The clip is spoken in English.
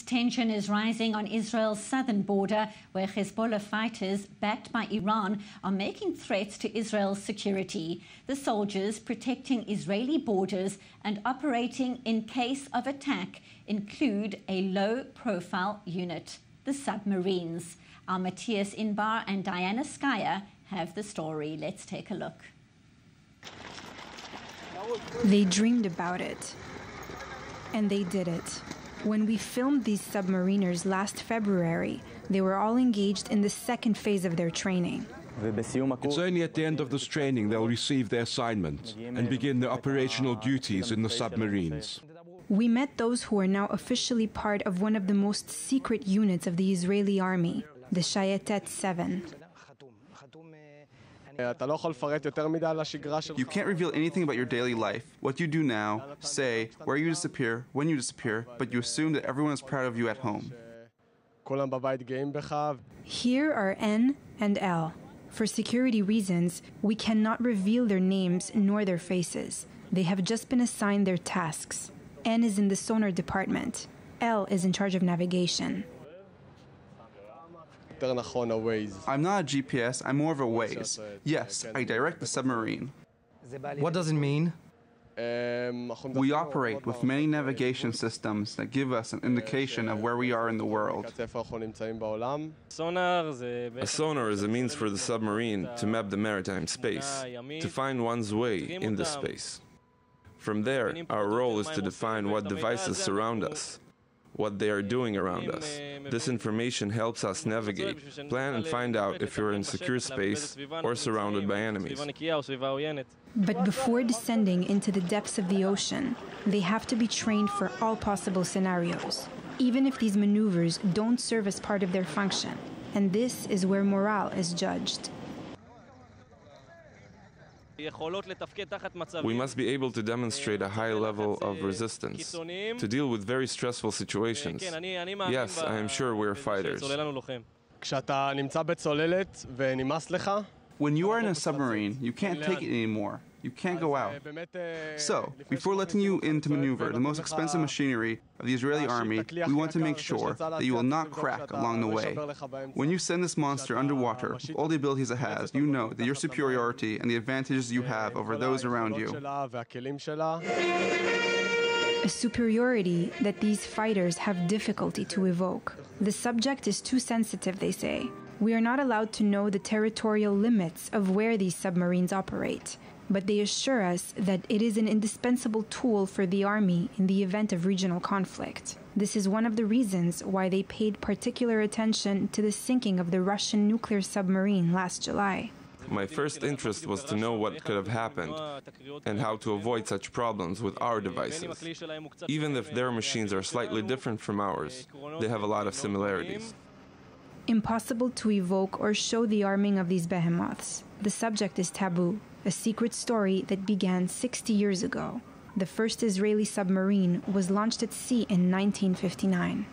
Tension is rising on Israel's southern border, where Hezbollah fighters, backed by Iran, are making threats to Israel's security. The soldiers protecting Israeli borders and operating in case of attack include a low-profile unit, the submarines. Our Matthias Inbar and Diana Skyer have the story. Let's take a look. They dreamed about it, and they did it. When we filmed these submariners last February, they were all engaged in the second phase of their training. It's only at the end of this training they'll receive their assignment and begin their operational duties in the submarines. We met those who are now officially part of one of the most secret units of the Israeli army, the Shayetet 7. You can't reveal anything about your daily life, what you do now, say, where you disappear, when you disappear, but you assume that everyone is proud of you at home. Here are N and L. For security reasons, we cannot reveal their names nor their faces. They have just been assigned their tasks. N is in the sonar department. L is in charge of navigation. I'm not a GPS, I'm more of a Waze. Yes, I direct the submarine. What does it mean? We operate with many navigation systems that give us an indication of where we are in the world. A sonar is a means for the submarine to map the maritime space, to find one's way in this space. From there, our role is to define what devices surround us, what they are doing around us. This information helps us navigate, plan and find out if you're in secure space or surrounded by enemies. But before descending into the depths of the ocean, they have to be trained for all possible scenarios, even if these maneuvers don't serve as part of their function. And this is where morale is judged. We must be able to demonstrate a high level of resistance, to deal with very stressful situations. Yes, I am sure we're fighters. When you are in a submarine, you can't take it anymore. You can't go out. So, before letting you in to maneuver the most expensive machinery of the Israeli army, we want to make sure that you will not crack along the way. When you send this monster underwater with all the abilities it has, you know that your superiority and the advantages you have over those around you. A superiority that these fighters have difficulty to evoke. The subject is too sensitive, they say. We are not allowed to know the territorial limits of where these submarines operate, but they assure us that it is an indispensable tool for the army in the event of regional conflict. This is one of the reasons why they paid particular attention to the sinking of the Russian nuclear submarine last July. My first interest was to know what could have happened and how to avoid such problems with our devices. Even if their machines are slightly different from ours, they have a lot of similarities. Impossible to evoke or show the arming of these behemoths. The subject is taboo, a secret story that began 60 years ago. The first Israeli submarine was launched at sea in 1959.